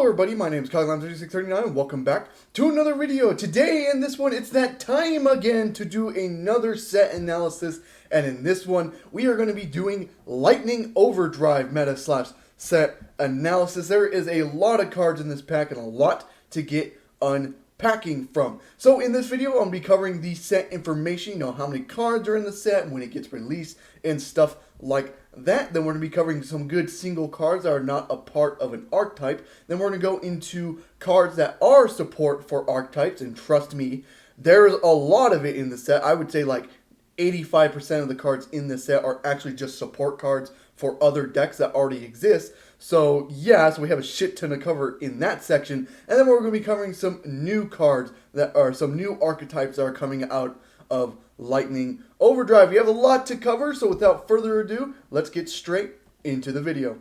everybody, my name is KyleGlam3639 and welcome back to another video. Today in this one, it's that time again to do another set analysis, and in this one, we are going to be doing Lightning Overdrive meta slash set analysis. There is a lot of cards in this pack and a lot to get unpacking from. So in this video, I'll be covering the set information, you know, how many cards are in the set, when it gets released, and stuff like that. Then we're going to be covering some good single cards that are not a part of an archetype. Then we're going to go into cards that are support for archetypes, and trust me, there's a lot of it in the set. I would say like 85% of the cards in the set are actually just support cards for other decks that already exist. So yeah, so we have a shit ton to cover in that section. And then we're going to be covering some new cards that are some new archetypes that are coming out of Lightning Overdrive. We have a lot to cover, so without further ado, let's get straight into the video.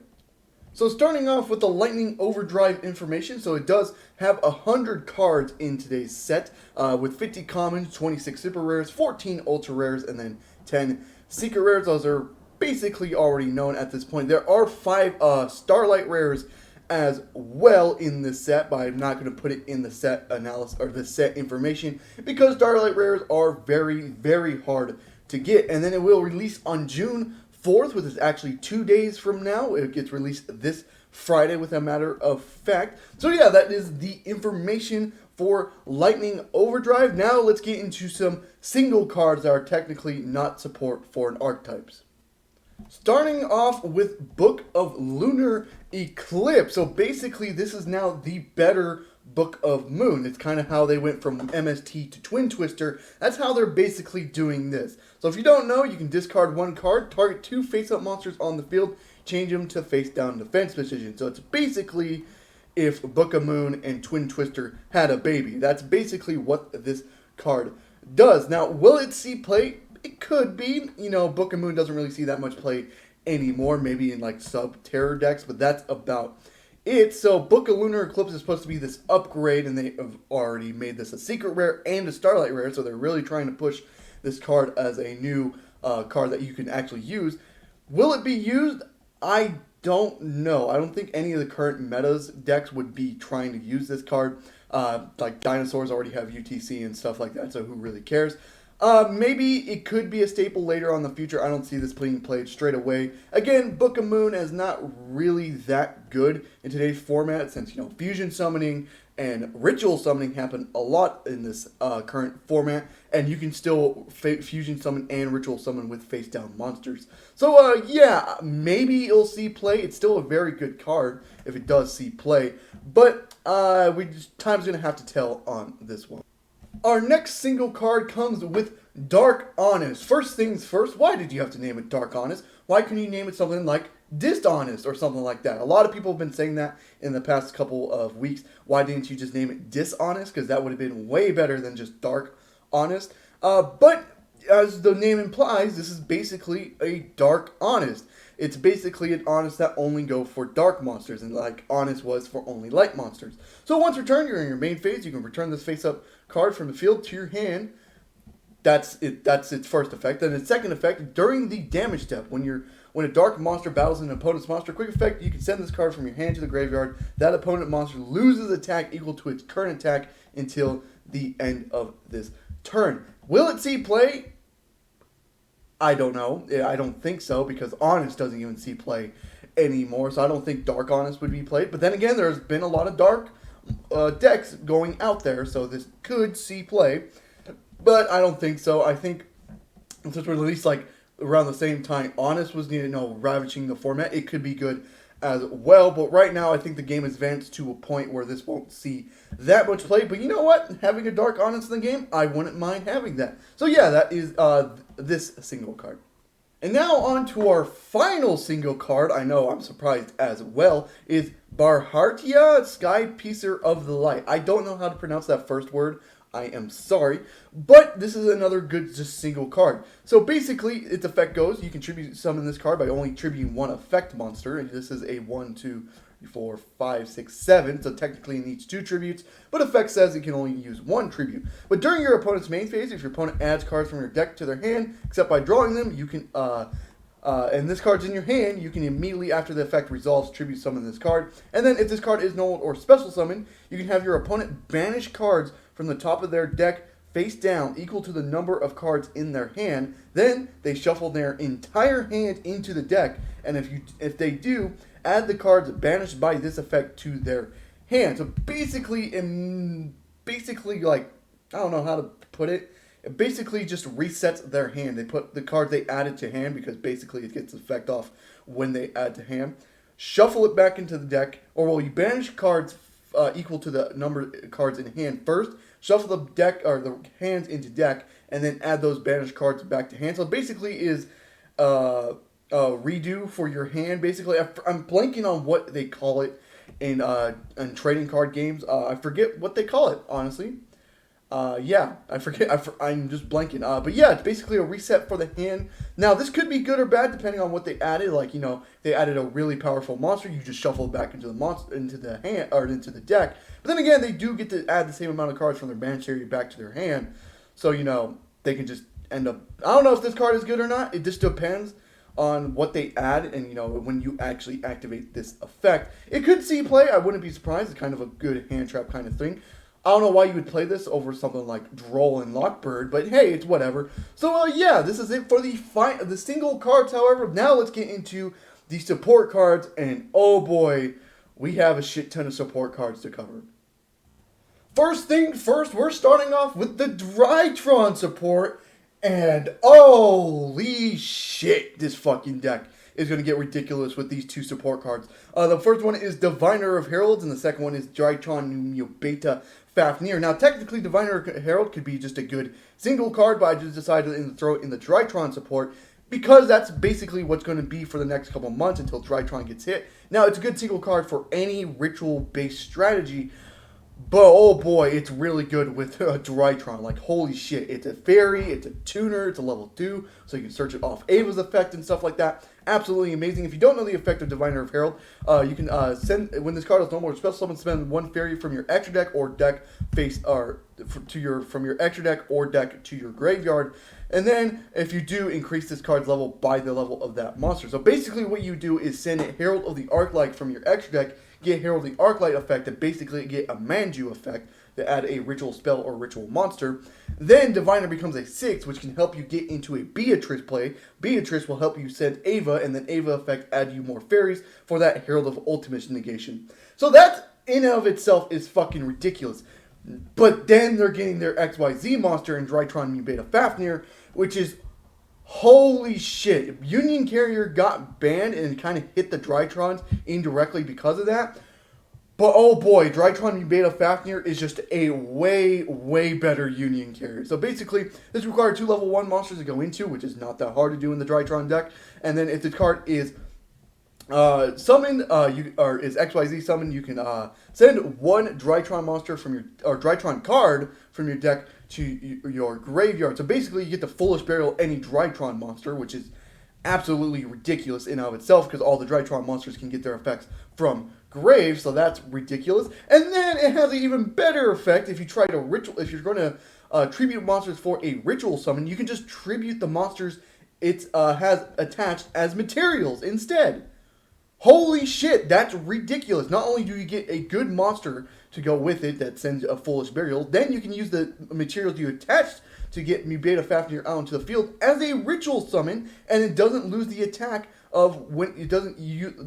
So starting off with the Lightning Overdrive information, so it does have 100 cards in today's set, with 50 commons, 26 super rares, 14 ultra rares, and then 10 secret rares. Those are basically already known at this point. There are 5 Starlight rares as well in this set, but I'm not going to put it in the set analysis or the set information because Starlight rares are very, very hard to get. And then it will release on June 4th, which is actually 2 days from now. It gets released this Friday, with a matter of fact. So yeah, that is the information for Lightning Overdrive. Now let's get into some single cards that are technically not support for archetypes. Starting off with Book of Lunar Eclipse. So basically this is now the better Book of Moon. It's kind of how they went from MST to Twin Twister. That's how they're basically doing this. So if you don't know, you can discard 1 card, target 2 face-up monsters on the field, change them to face-down defense position. So it's basically if Book of Moon and Twin Twister had a baby. That's basically what this card does. Now, will it see play? It could be. You know, Book of Moon doesn't really see that much play anymore, maybe in like sub-terror decks, but that's about it. So Book of Lunar Eclipse is supposed to be this upgrade, and they have already made this a secret rare and a Starlight rare, so they're really trying to push this card as a new card that you can actually use. Will it be used? I don't know. I don't think any of the current metas decks would be trying to use this card. Like dinosaurs already have UTC and stuff like that, so who really cares? Maybe it could be a staple later on in the future. I don't see this being played straight away. Again, Book of Moon is not really that good in today's format, since, you know, fusion summoning and ritual summoning happen a lot in this current format, and you can still fusion summon and ritual summon with face down monsters. So yeah, maybe it'll see play. It's still a very good card if it does see play, but time's gonna have to tell on this one. Our next single card comes with Dark Honest. First things first, why did you have to name it Dark Honest? Why couldn't you name it something like Dishonest or something like that? A lot of people have been saying that in the past couple of weeks. Why didn't you just name it Dishonest? Because that would have been way better than just Dark Honest. But as the name implies, this is basically a Dark Honest. It's basically an Honest that only go for dark monsters, and like Honest was for only light monsters. So once returned, you're in your main phase, you can return this face-up card from the field to your hand. That's it. That's its first effect. Then its second effect, during the damage step, when a dark monster battles an opponent's monster, quick effect, you can send this card from your hand to the graveyard. That opponent monster loses attack equal to its current attack until the end of this turn. Will it see play? I don't know. I don't think so, because Honest doesn't even see play anymore, so I don't think Dark Honest would be played. But then again, there's been a lot of dark decks going out there, so this could see play, but I don't think so. I think since we're released like around the same time Honest was, you know, ravaging the format, it could be good as well. But right now, I think the game has advanced to a point where this won't see that much play. But you know what? Having a Dark Honest in the game, I wouldn't mind having that. So yeah, that is this single card. And now on to our final single card. I know, I'm surprised as well, is Bahartiya, Sky Piecer of the Light. I don't know how to pronounce that first word. I am sorry. But this is another good just single card. So basically, its effect goes, you can tribute summon this card by only tributing 1 effect monster. And this is a 1, 2, 4, 5, 6, 7. So technically it needs 2 tributes. But effect says it can only use 1 tribute. But during your opponent's main phase, if your opponent adds cards from your deck to their hand, except by drawing them, you can And this card's in your hand, you can immediately, after the effect resolves, tribute summon this card. And then if this card is null or special summon, you can have your opponent banish cards from the top of their deck face down equal to the number of cards in their hand. Then they shuffle their entire hand into the deck, and if they do, add the cards banished by this effect to their hand. So basically, like, I don't know how to put it. It basically just resets their hand. They put the cards they added to hand, because basically it gets effect off when they add to hand. Shuffle it back into the deck, or will you banish cards equal to the number of cards in hand first, shuffle the deck or the hands into deck, and then add those banished cards back to hand. So basically is redo for your hand. Basically, I'm blanking on what they call it in trading card games. I forget what they call it, honestly. Yeah, I forget. I'm just blanking. But yeah, it's basically a reset for the hand. Now, this could be good or bad depending on what they added. Like, you know, they added a really powerful monster, you just shuffle it back into the hand or into the deck. But then again, they do get to add the same amount of cards from their banished area back to their hand. So, you know, they can just end up. I don't know if this card is good or not. It just depends on what they add, and, you know, when you actually activate this effect. It could see play. I wouldn't be surprised. It's kind of a good hand trap kind of thing. I don't know why you would play this over something like Droll and Lockbird, but hey, it's whatever. So, yeah, this is it for the single cards, however. Now let's get into the support cards, and oh boy, we have a shit ton of support cards to cover. First thing first, we're starting off with the Drytron Support, and holy shit, this fucking deck is going to get ridiculous with these two support cards. The first one is Diviner of Heralds, and the second one is Drytron Beta Fafnir. Now, technically, Diviner of Herald could be just a good single card, but I just decided to throw it in the Drytron Support, because that's basically what's going to be for the next couple months until Drytron gets hit. Now, it's a good single card for any ritual-based strategy, but oh boy, it's really good with Drytron. Like, holy shit, it's a fairy, it's a tuner, it's a level 2, so you can search it off Ava's effect and stuff like that. Absolutely amazing. If you don't know the effect of Diviner of Herald, you can send, when this card is normal or special summon, spend one fairy from your extra deck or deck face, or from your extra deck or deck to your graveyard. And then, if you do, increase this card's level by the level of that monster. So basically what you do is send Herald of the Arclight from your extra deck, get Herald of the Arclight effect, and basically get a Manju effect to add a ritual spell or ritual monster. Then Diviner becomes a 6, which can help you get into a Beatrice play. Beatrice will help you send Ava, and then Ava effect add you more fairies for that Herald of Ultimate negation. So that in and of itself is fucking ridiculous. But then they're getting their XYZ monster in Drytron Beta Fafnir, which is holy shit. Union Carrier got banned and kind of hit the Drytrons indirectly because of that. But oh boy, Drytron Beta Fafnir is just a way, way better Union Carrier. So basically, this requires 2 level 1 monsters to go into, which is not that hard to do in the Drytron deck. And then if the card is summoned, or is XYZ summoned, you can send 1 Drytron monster from your, or Drytron card from your deck to your graveyard. So basically, you get the Foolish Burial of any Drytron monster, which is absolutely ridiculous in and of itself, because all the Drytron monsters can get their effects from grave, so that's ridiculous. And then it has an even better effect if you try to if you're going to tribute monsters for a ritual summon, you can just tribute the monsters it has attached as materials instead. Holy shit, that's ridiculous. Not only do you get a good monster to go with it that sends a Foolish Burial, then you can use the materials you attached to get Beta Fafnir out into the field as a ritual summon, and it doesn't lose the attack of when it doesn't.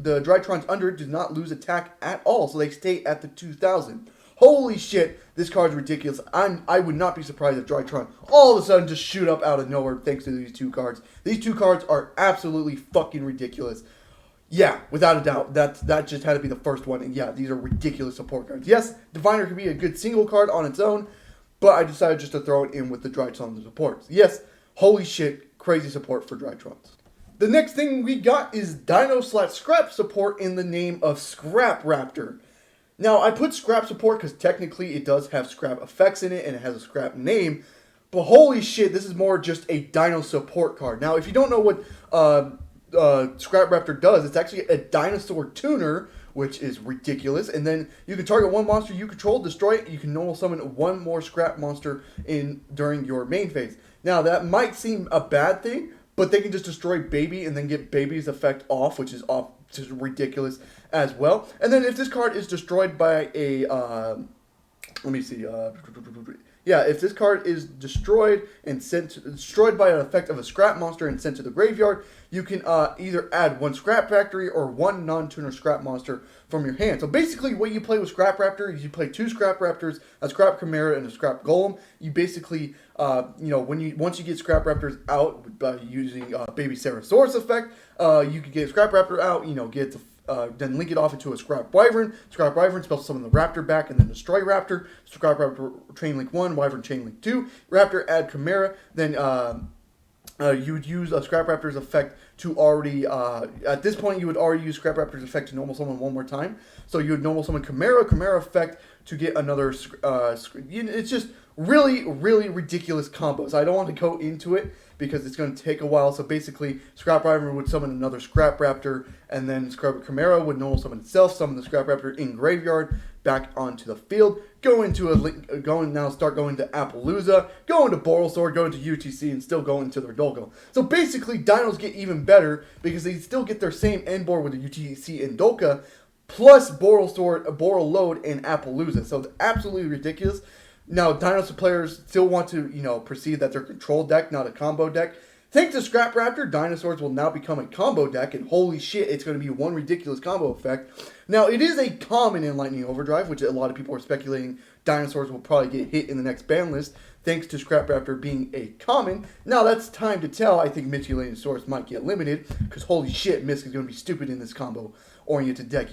The Drytrons under it do not lose attack at all, so they stay at the 2000. Holy shit, this card's ridiculous. I would not be surprised if Drytron all of a sudden just shoot up out of nowhere thanks to these 2 cards. These 2 cards are absolutely fucking ridiculous. Yeah, without a doubt, that just had to be the first one. And yeah, these are ridiculous support cards. Yes, Diviner could be a good single card on its own, but I decided just to throw it in with the Drytron supports. Yes, holy shit, crazy support for Drytrons. The next thing we got is Dino/Scrap Support in the name of Scrap Raptor. Now, I put Scrap Support because technically it does have Scrap effects in it and it has a Scrap name, but holy shit, this is more just a Dino Support card. Now, if you don't know what Scrap Raptor does, it's actually a dinosaur tuner, which is ridiculous. And then you can target 1 monster you control, destroy it. You can normal summon 1 more scrap monster during your main phase. Now that might seem a bad thing, but they can just destroy Baby and then get Baby's effect off, which is just ridiculous as well. And then if this card is destroyed by a, let me see, yeah, if this card is destroyed and destroyed by an effect of a scrap monster and sent to the graveyard, you can either add one Scrap Factory or one non-tuner scrap monster from your hand. So basically, what you play with Scrap Raptor is you play 2 Scrap Raptors, a Scrap Chimera, and a Scrap Golem. You basically, once you get Scrap Raptors out by using Baby Sarasaurus effect, you can get Scrap Raptor out. Get the then link it off into a Scrap Wyvern. Scrap Wyvern spells summon the Raptor back and then destroy Raptor. Scrap Raptor Chain Link 1, Wyvern Chain Link 2. Raptor add Chimera. Then you would use a Scrap Raptor's effect to already, at this point you would already use Scrap Raptor's effect to normal summon one more time. So you would normal summon Chimera effect to get another, it's just really, really ridiculous combos. I don't want to go into it because it's going to take a while. So basically, Scrap Wyvern would summon another Scrap Raptor, and then Scrap Chimera would normal summon itself, summon the Scrap Raptor in graveyard, back onto the field, start going to Appaloosa, go into Borrelsword, go into UTC, and still go into their Dolgo. So basically, Dinos get even better because they still get their same end board with the UTC and Dolka, plus Borrel Load, and Appaloosa. So it's absolutely ridiculous. Now, Dinosaur players still want to, perceive that they're a control deck, not a combo deck. Thanks to Scrap Raptor, Dinosaurs will now become a combo deck, and holy shit, it's going to be one ridiculous combo effect. Now, it is a common in Lightning Overdrive, which a lot of people are speculating Dinosaurs will probably get hit in the next ban list, thanks to Scrap Raptor being a common. Now, that's time to tell. I think Miscellaneousaurus might get limited, because holy shit, Misk is going to be stupid in this combo-oriented deck,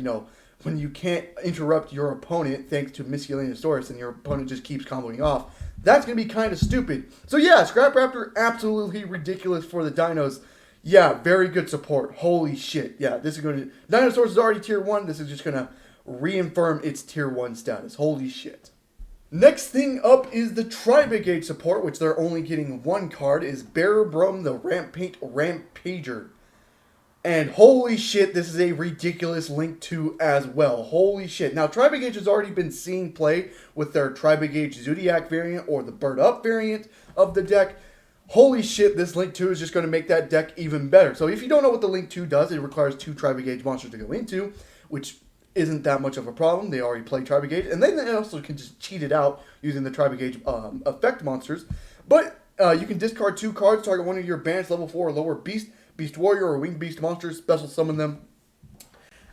when you can't interrupt your opponent thanks to Miscellaneousaurus and your opponent just keeps comboing off, that's going to be kind of stupid. So yeah, Scrap Raptor, absolutely ridiculous for the Dinos. Yeah, very good support. Holy shit. Yeah, this is going to... Dinosaurs is already tier 1. This is just going to reaffirm its tier 1 status. Holy shit. Next thing up is the Tri-brigade Support, which they're only getting one card, is Bearbrum the Rampaint Rampager. And holy shit, this is a ridiculous Link 2 as well. Holy shit. Now, Tri-brigade has already been seen play with their Tri-brigade Zodiac variant or the Bird Up variant of the deck. Holy shit, this Link 2 is just going to make that deck even better. So if you don't know what the Link 2 does, it requires 2 Tri-brigade monsters to go into, which isn't that much of a problem. They already play Tri-brigade. And then they also can just cheat it out using the Tri-brigade effect monsters. But you can discard 2 cards, target one of your banished level 4 or lower beast Warrior, or Winged Beast monsters, special summon them.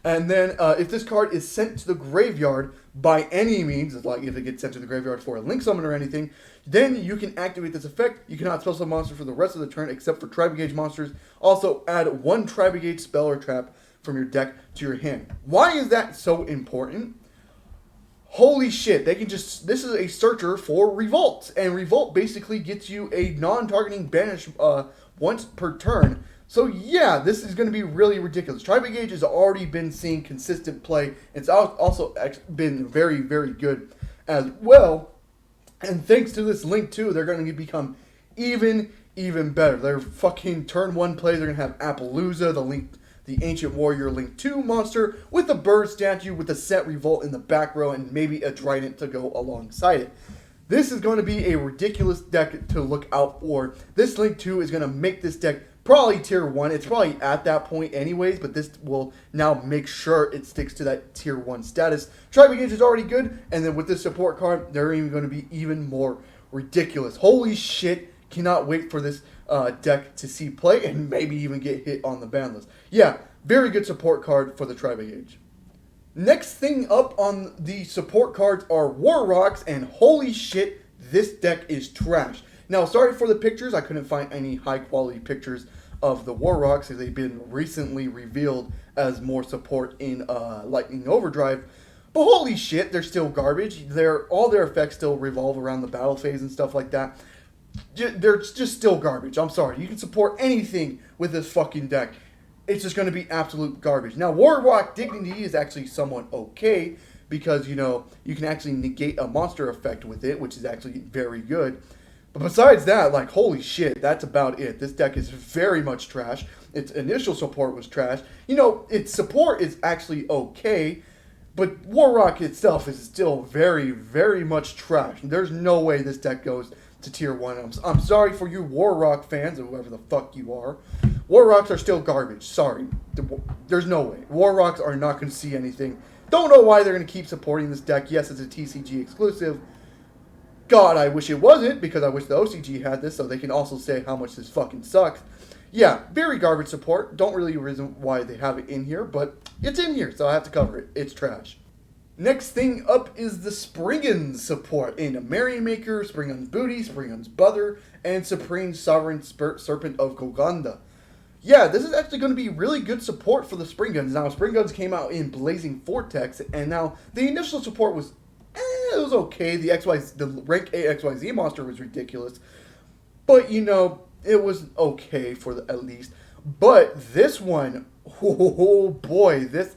And then if this card is sent to the graveyard by any means, like if it gets sent to the graveyard for a Link Summon or anything, then you can activate this effect. You cannot special summon monster for the rest of the turn except for Tri-brigade monsters. Also, add 1 Tri-brigade spell or trap from your deck to your hand. Why is that so important? Holy shit, they can just... This is a searcher for Revolt. And Revolt basically gets you a non-targeting banish once per turn. So yeah, this is going to be really ridiculous. Tri-brigade has already been seeing consistent play. It's also been very, very good as well. And thanks to this Link 2, they're going to become even better. Their fucking turn 1 plays, they're going to have Appaloosa, the Ancient Warrior Link 2 monster, with a bird statue with a set Revolt in the back row, and maybe a Trident to go alongside it. This is going to be a ridiculous deck to look out for. This Link 2 is going to make this deck probably tier 1. It's probably at that point anyways, but this will now make sure it sticks to that tier 1 status. Tri-brigade is already good, and then with this support card, they're even going to be even more ridiculous. Holy shit, cannot wait for this deck to see play and maybe even get hit on the ban list. Yeah, very good support card for the Tri-brigade. Next thing up on the support cards are War Rocks, and holy shit, this deck is trash. Now, sorry for the pictures. I couldn't find any high-quality pictures of the War Rocks as they've been recently revealed as more support in Lightning Overdrive. But holy shit, they're still garbage. All their effects still revolve around the battle phase and stuff like that. They're just still garbage. I'm sorry. You can support anything with this fucking deck. It's just going to be absolute garbage. Now, War Rock Dignity is actually somewhat okay because, you can actually negate a monster effect with it, which is actually very good. But besides that, like, holy shit, that's about it. This deck is very much trash. Its initial support was trash. Its support is actually okay, but War Rock itself is still very, very much trash. There's no way this deck goes to tier 1. I'm sorry for you War Rock fans, or whoever the fuck you are. War Rocks are still garbage. Sorry. There's no way. War Rocks are not going to see anything. Don't know why they're going to keep supporting this deck. Yes, it's a TCG exclusive. God, I wish it wasn't, because I wish the OCG had this so they can also say how much this fucking sucks. Yeah, very garbage support. Don't really reason why they have it in here, but it's in here, so I have to cover it. It's trash. Next thing up is the Springans Support in Merrymaker, Springans Booty, Springans Brother, and Supreme Sovereign Serpent of Golconda. Yeah, this is actually going to be really good support for the Springans. Now, Springans came out in Blazing Vortex, and now the initial support was, it was okay. The rank A XYZ monster was ridiculous, but you know, it was okay at least. But this one, oh boy, this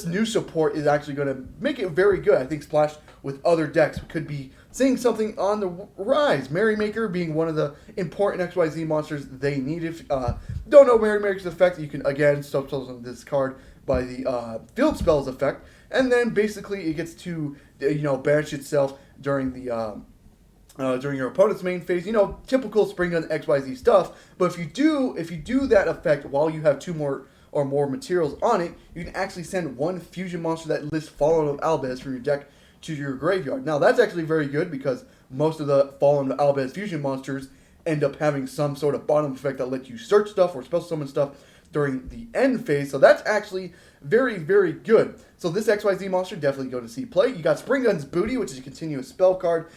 new support is actually going to make it very good. I think Splash with other decks could be seeing something on the rise. Merrymaker being one of the important XYZ monsters they need. If don't know Merrymaker's effect, you can again substitute on this card by the field spells effect, and then basically it gets to banish itself during the during your opponent's main phase. You know, typical Springans XYZ stuff. But if you do that effect while you have 2 more or more materials on it, you can actually send 1 fusion monster that lists Fallen of Albez from your deck to your graveyard. Now that's actually very good because most of the Fallen of Albez fusion monsters end up having some sort of bottom effect that lets you search stuff or special summon stuff during the end phase. So that's actually very, very good. So this XYZ monster definitely going to see play. You got Springans Booty, which is a continuous spell card.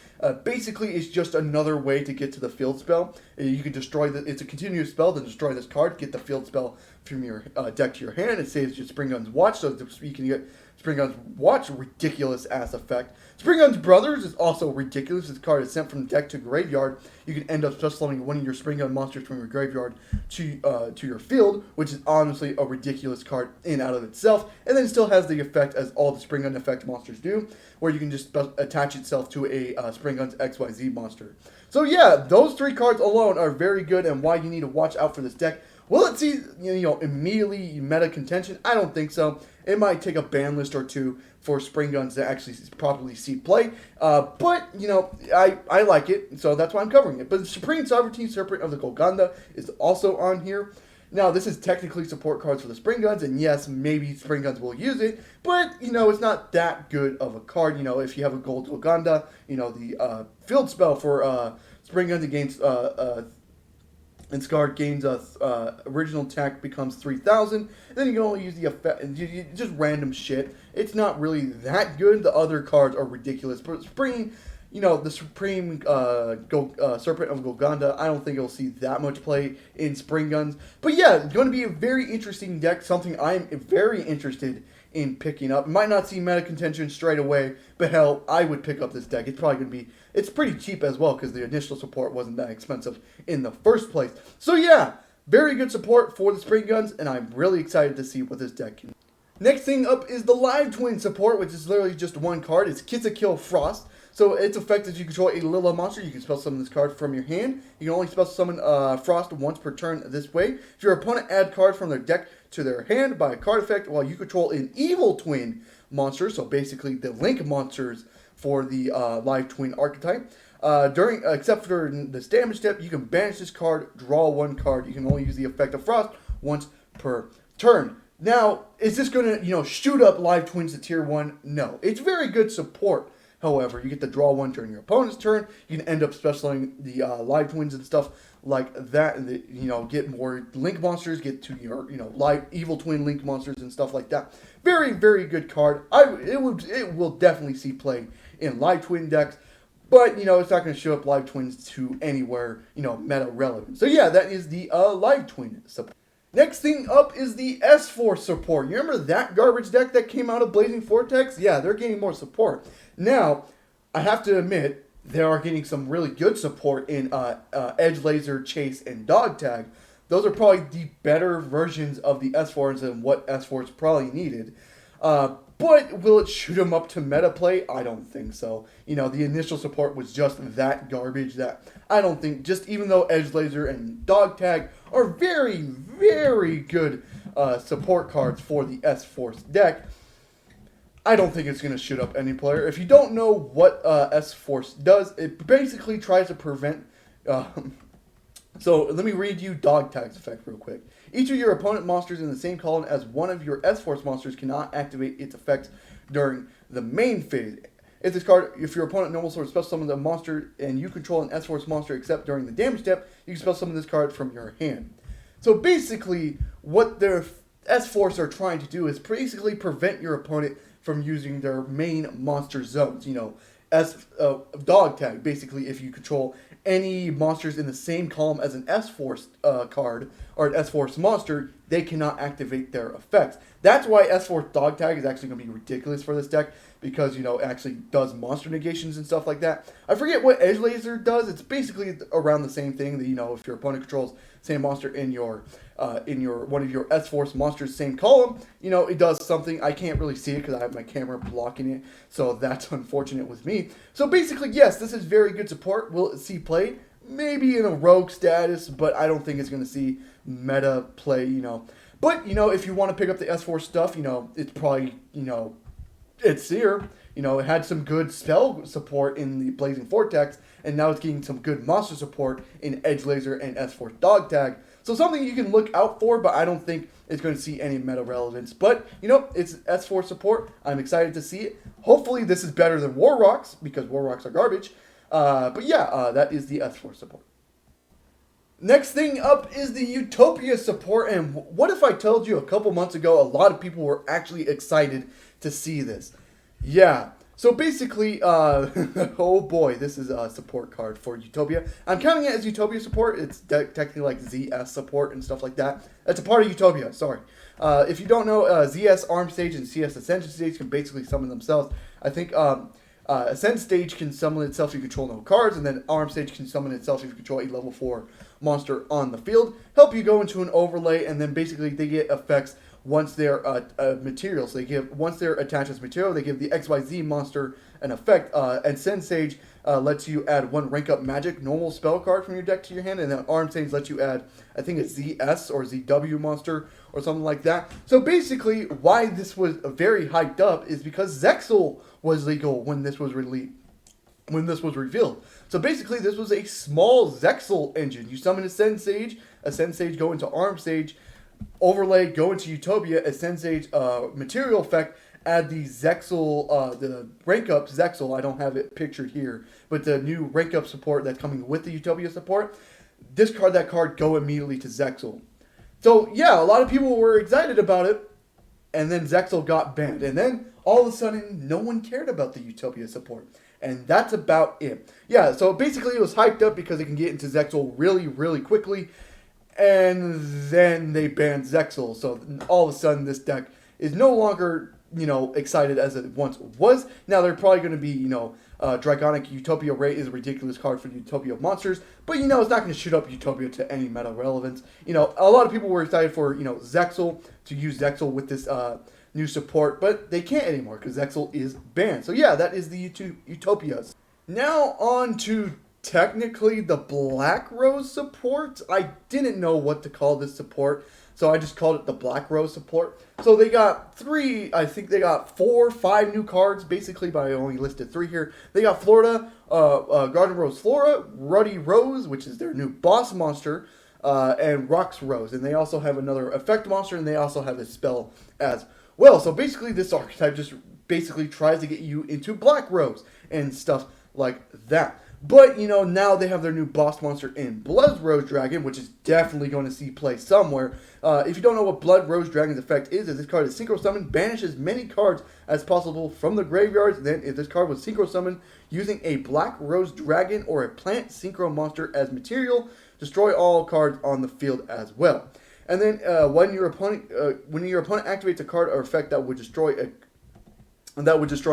Basically, it's just another way to get to the field spell. You can destroy it's a continuous spell to destroy this card, get the field spell from your deck to your hand. It saves your Springans Watch, so you can get Springans Watch, ridiculous ass effect. Springans Brothers is also ridiculous. This card is sent from deck to graveyard. You can end up just summoning 1 of your Springan monsters from your graveyard to your field, which is honestly a ridiculous card in and out of itself. And then it still has the effect as all the Springan effect monsters do, where you can just attach itself to a Springans XYZ monster. So yeah, those 3 cards alone are very good, and why you need to watch out for this deck. Will it see immediately meta contention? I don't think so. It might take a ban list or 2 for Springans to actually properly see play. But, I like it, so that's why I'm covering it. But the Supreme Sovereign Serpent of the Golconda is also on here. Now, this is technically support cards for the Springans, and yes, maybe Springans will use it, but, it's not that good of a card. If you have a gold Golconda, the field spell for Springans against and Scarred gains original attack becomes 3,000. Then you can only use the effect, just random shit. It's not really that good. The other cards are ridiculous. But the Supreme Serpent of Golconda, I don't think it'll see that much play in Springans. But yeah, it's going to be a very interesting deck, something I'm very interested in picking up. Might not see meta contention straight away, but hell, I would pick up this deck. It's probably going to be, it's pretty cheap as well because the initial support wasn't that expensive in the first place. So yeah, very good support for the Springans, and I'm really excited to see what this deck can do. Next thing up is the Live Twin support, which is literally just 1 card. It's Kill Frost. So its effect is you control a Lila monster. You can spell summon this card from your hand. You can only spell summon Frost once per turn this way. If your opponent add cards from their deck to their hand by a card effect while you control an Evil Twin monster, so basically the Link monsters for the Live Twin archetype, except for this damage step, you can banish this card, draw 1 card. You can only use the effect of Frost once per turn. Now, is this going to, shoot up Live Twins to tier 1? No. It's very good support. However, you get to draw 1 during your opponent's turn. You can end up specialing the Live Twins and stuff like that, and get more Link monsters, get to your live Evil Twin Link monsters and stuff like that. Very, very good card. It will definitely see play in Live Twin decks, but it's not going to show up Live Twins to anywhere meta relevant. So yeah, that is the Live Twin support. Next thing up is the S4 support. You remember that garbage deck that came out of Blazing Vortex? Yeah, they're getting more support. Now, I have to admit, they are getting some really good support in Edge Laser, Chase, and Dog Tag. Those are probably the better versions of the S4s and what S4s probably needed. But will it shoot them up to meta play? I don't think so. The initial support was just that garbage that I don't think, just even though Edge Laser and Dog Tag are very, very good support cards for the S-Force deck, I don't think it's going to shoot up any player. If you don't know what S-Force does, it basically tries to prevent... so let me read you Dog Tag's effect real quick. Each of your opponent monsters in the same column as one of your S-Force monsters cannot activate its effects during the main phase. If your opponent normal sword special summons a monster and you control an S-Force monster except during the damage step, you can special summon this card from your hand. So basically, what their S-Force are trying to do is basically prevent your opponent from using their main monster zones. You know, Dog Tag, basically, if you control any monsters in the same column as an S-Force card or an S-Force monster, they cannot activate their effects. That's why S-Force Dog Tag is actually going to be ridiculous for this deck, because, you know, it actually does monster negations and stuff like that. I forget what Edge Laser does. It's basically around the same thing. That, you know, if your opponent controls the same monster in your one of your S-Force monsters, same column, you know, it does something. I can't really see it because I have my camera blocking it, so that's unfortunate with me. So basically, yes, this is very good support. Will it see play? Maybe in a rogue status, but I don't think it's going to see meta play, you know. But, you know, if you want to pick up the S-Force stuff, you know, it's probably, you know, it's here. You know, it had some good spell support in the Blazing Vortex, and now it's getting some good monster support in Edge Laser and S-Force Dog Tag. So something you can look out for, but I don't think it's going to see any meta relevance. But, you know, it's S-Force support. I'm excited to see it. Hopefully this is better than War Rocks, because War Rocks are garbage. But yeah, that is the S-Force support. Next thing up is the Utopia support, and what if I told you a couple months ago a lot of people were actually excited to see this? Yeah, so basically, oh boy, this is a support card for Utopia. I'm counting it as Utopia support. It's technically like ZS support and stuff like that. That's a part of Utopia, sorry. If you don't know, ZS Arm Stage and CS Ascension Stage can basically summon themselves. I think Ascend Stage can summon itself if you control no cards, and then Arm Stage can summon itself if you control a level 4 monster on the field. Help you go into an overlay, and then basically they get effects once they're materials. Once they're attached as material, they give the XYZ monster an effect. And Ascend Sage lets you add 1 rank up magic normal spell card from your deck to your hand, and then Arm Sage lets you add, I think it's ZS or ZW monster or something like that. So basically, why this was very hyped up is because Zexal was legal when this was released. When this was revealed. So basically, this was a small Zexal engine. You summon Ascend Sage go into Arm Sage, overlay, go into Utopia, Ascend Sage material effect, add the Zexal, the rank up Zexal, I don't have it pictured here, but the new rank up support that's coming with the Utopia support, discard that card, go immediately to Zexal. So yeah, a lot of people were excited about it, and then Zexal got banned, and then all of a sudden, no one cared about the Utopia support. And that's about it. Yeah, so basically it was hyped up because it can get into Zexal really, really quickly. And then they banned Zexal. So all of a sudden this deck is no longer, you know, excited as it once was. Now they're probably going to be, you know, Dragonic Utopia Ray is a ridiculous card for Utopia monsters. But, you know, it's not going to shoot up Utopia to any meta relevance. You know, a lot of people were excited for, you know, Zexal, to use Zexal with this new support, but they can't anymore because Zexal is banned. So yeah, that is the Utopias. Now on to technically the Blackrose support. I didn't know what to call this support, so I just called it the Blackrose support. So they got 4 or 5 new cards, basically, but I only listed 3 here. They got Florida, Garden Rose Flora, Ruddy Rose, which is their new boss monster, and Rocks Rose. And they also have another effect monster, and they also have a spell as well. So basically this archetype just basically tries to get you into Blackrose and stuff like that. But, you know, now they have their new boss monster in Blood Rose Dragon, which is definitely going to see play somewhere. If you don't know what Blood Rose Dragon's effect is this card is Synchro Summon, banish as many cards as possible from the graveyards. Then if this card was Synchro Summon using a Black Rose Dragon or a plant Synchro monster as material, destroy all cards on the field as well. And then when your opponent activates a card or effect that would destroy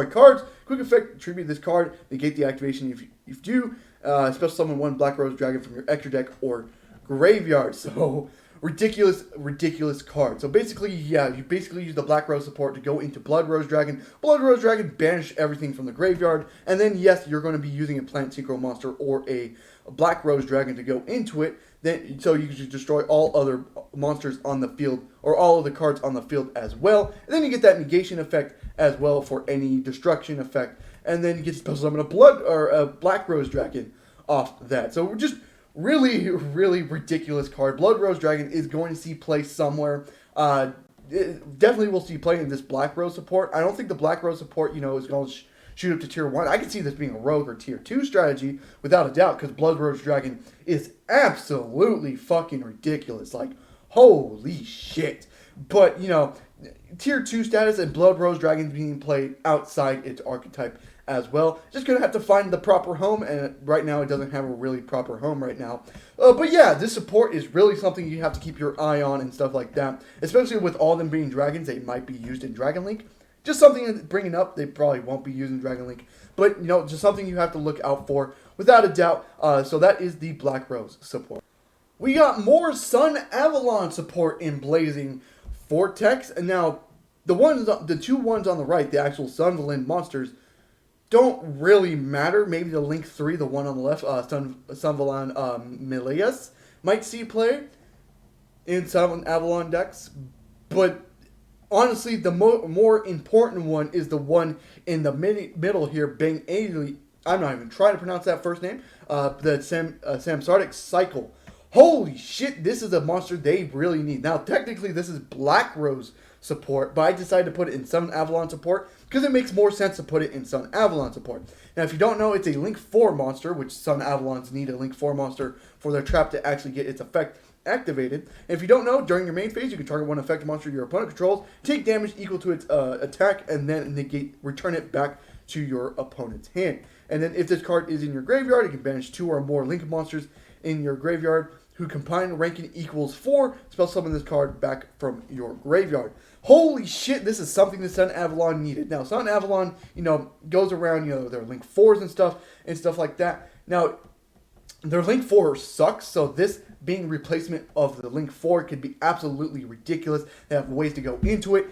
cards, quick effect, tribute this card, negate the activation if you do. Special summon 1 Black Rose Dragon from your extra deck or graveyard. So ridiculous card. So basically, yeah, you basically use the Black Rose support to go into Blood Rose Dragon. Blood Rose Dragon, banish everything from the graveyard, and then yes, you're going to be using a plant synchro monster or a Black Rose Dragon to go into it. Then so you can just destroy all other monsters on the field, or all of the cards on the field as well. And then you get that negation effect as well for any destruction effect. And then you get to special summon a Blackrose Dragon off that. So we're just really, really ridiculous card. Blackrose Dragon is going to see play somewhere. Definitely will see play in this Blackrose Support. I don't think the Blackrose Support, is going to shoot up to tier 1. I can see this being a rogue or tier 2 strategy without a doubt, because Blackrose Dragon is absolutely fucking ridiculous. Like, holy shit. But, tier 2 status and Blackrose Dragon being played outside its archetype as well. Just going to have to find the proper home, and right now it doesn't have a really proper home right now. But yeah, this support is really something you have to keep your eye on and stuff like that, especially with all them being dragons. They might be used in Dragon Link. Just something bringing up. They probably won't be used in Dragon Link, but just something you have to look out for without a doubt. So that is the Blackrose support. We got more Sunavalon support in Blazing Vortex, and now the two ones on the right, the actual Sunavalon monsters, don't really matter. Maybe the Link 3, the one on the left, Sunavalon Milius, might see play in Sunavalon decks. But honestly, the more important one is the one in the middle here, Bang Ailey. I'm not even trying to pronounce that first name. The Samsardic Cycle. Holy shit, this is a monster they really need. Now, technically, this is Blackrose Support, but I decided to put it in Sunavalon Support because it makes more sense to put it in Sunavalon Support. Now, if you don't know, it's a Link 4 monster, which Sunavalons need a Link 4 monster for their trap to actually get its effect activated. And if you don't know, during your main phase, you can target one effect monster your opponent controls, take damage equal to its attack, and then return it back to your opponent's hand. And then if this card is in your graveyard, you can banish 2 or more Link monsters in your graveyard who combined ranking equals 4, spell summon this card back from your graveyard. Holy shit, this is something that Sunavalon needed. Now, Sunavalon, goes around, their Link 4s and stuff like that. Now, their Link 4 sucks, so this being replacement of the Link 4 could be absolutely ridiculous. They have ways to go into it.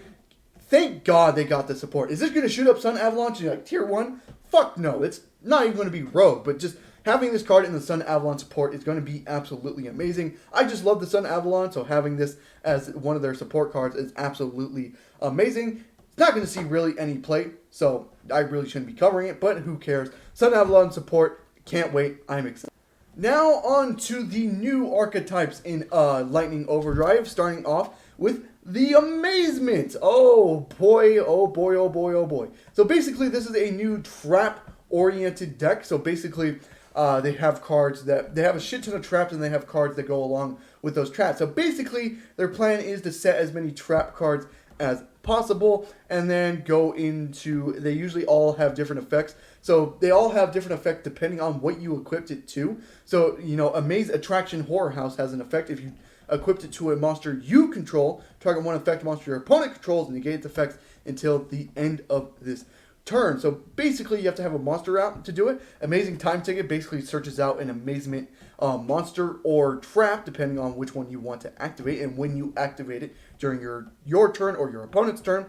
Thank God they got the support. Is this going to shoot up Sunavalon to tier 1? Fuck no. It's not even going to be rogue, but just having this card in the Sunavalon support is going to be absolutely amazing. I just love the Sunavalon, so having this as one of their support cards is absolutely amazing. It's not going to see really any play, so I really shouldn't be covering it, but who cares. Sunavalon support, can't wait, I'm excited. Now on to the new archetypes in Lightning Overdrive, starting off with the Amazements. Oh boy, oh boy, oh boy, oh boy. So basically this is a new trap-oriented deck, so basically they have cards that, they have a shit ton of traps and they have cards that go along with those traps. So basically their plan is to set as many trap cards as possible and then go into, they usually all have different effects. So they all have different effects depending on what you equipped it to. So, Amaze Attraction Horror House has an effect if you equipped it to a monster you control, target one effect monster your opponent controls and negate its effects until the end of this turn. So basically you have to have a monster out to do it. Amazing Time Ticket basically searches out an amazement monster or trap depending on which one you want to activate and when you activate it during your turn or your opponent's turn.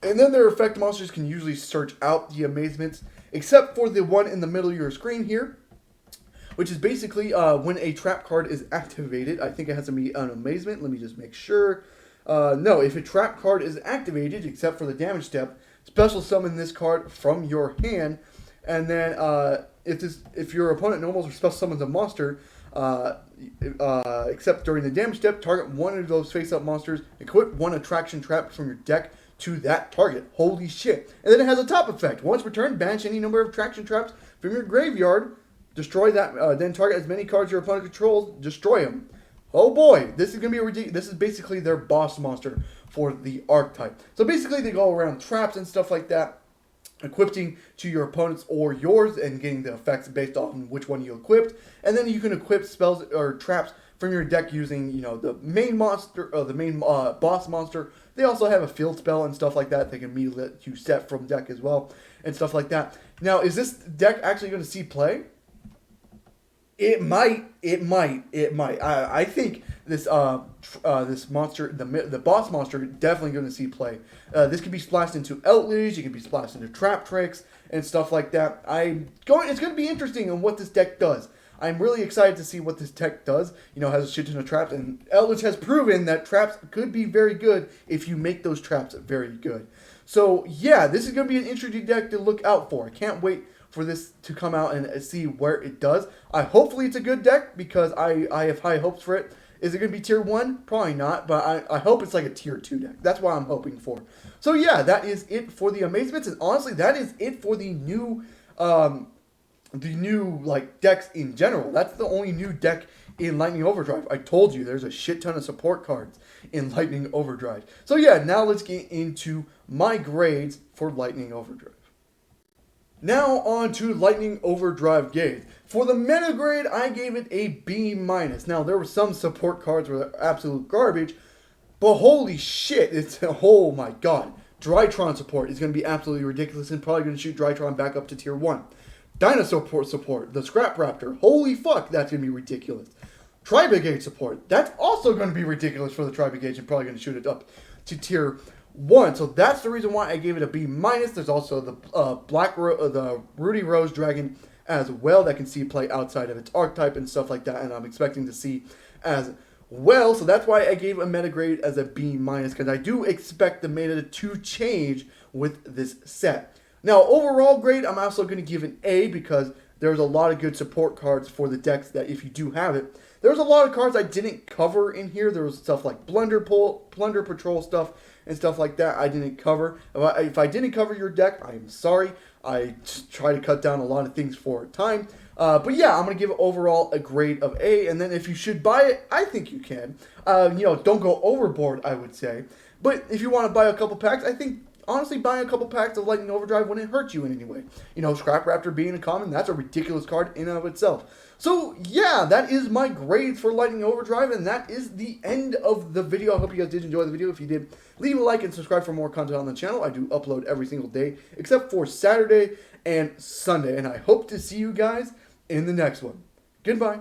And then their effect monsters can usually search out the amazements, except for the one in the middle of your screen here, which is basically when a trap card is activated. I think it has to be an amazement. Let me just make sure. No, if a trap card is activated, except for the damage step, special summon this card from your hand, and then if your opponent normals or special summons a monster, except during the damage step, target one of those face-up monsters, equip one attraction trap from your deck to that target. Holy shit. And then it has a top effect. Once returned, banish any number of attraction traps from your graveyard, destroy that, then target as many cards your opponent controls, destroy them. Oh boy, this is going to be a ridiculous, this is basically their boss monster for the archetype. So basically they go around traps and stuff like that, equipping to your opponents or yours and getting the effects based on which one you equipped. And then you can equip spells or traps from your deck using, the main monster, the main boss monster. They also have a field spell and stuff like that. They can immediately let you set from deck as well and stuff like that. Now, is this deck actually going to see play? It might. I think this this monster, the boss monster, definitely going to see play. This can be splashed into Outlaws. You can be splashed into Trap Tricks and stuff like that. It's going to be interesting on what this deck does. I'm really excited to see what this deck does. You know, it has a shit ton of traps, and Eldritch has proven that traps could be very good if you make those traps very good. So yeah, this is going to be an interesting deck to look out for. I can't wait for this to come out and see where it does. Hopefully it's a good deck because I have high hopes for it. Is it going to be tier 1? Probably not, but I hope it's like a tier 2 deck. That's what I'm hoping for. So yeah, that is it for the Amazements, and honestly, that is it for the new like decks in general. That's the only new deck in Lightning Overdrive. I told you there's a shit ton of support cards in Lightning Overdrive. So yeah, now let's get into my grades for Lightning Overdrive. Now on to Lightning Overdrive grades. For the meta grade, I gave it a B-. Now there were some support cards where they're absolute garbage, but holy shit, oh my god. Drytron Support is going to be absolutely ridiculous and probably going to shoot Drytron back up to tier 1. Dino Support, the Scrap Raptor, holy fuck, that's going to be ridiculous. Tri-brigade Support, that's also going to be ridiculous for the Tri-brigade and probably going to shoot it up to tier 1. So that's the reason why I gave it a B-. There's also the the Rudy Rose Dragon as well that can see play outside of its archetype and stuff like that, and I'm expecting to see as well. So that's why I gave a meta grade as a B-, because I do expect the meta to change with this set. Now, overall grade, I'm also going to give an A because there's a lot of good support cards for the decks that if you do have it. There's a lot of cards I didn't cover in here. There was stuff like Plunder Patrol stuff and stuff like that I didn't cover. If I didn't cover your deck, I'm sorry. I try to cut down a lot of things for time. But yeah, I'm going to give it overall a grade of A. And then if you should buy it, I think you can. You know, don't go overboard, I would say. But if you want to buy a couple packs, I think honestly buying a couple packs of Lightning Overdrive wouldn't hurt you in any way. You know, Scrap Raptor being a common, that's a ridiculous card in and of itself. So yeah, that is my grades for Lightning Overdrive, and that is the end of the video. I hope you guys did enjoy the video. If you did, leave a like and subscribe for more content on the channel. I do upload every single day, except for Saturday and Sunday, and I hope to see you guys in the next one. Goodbye.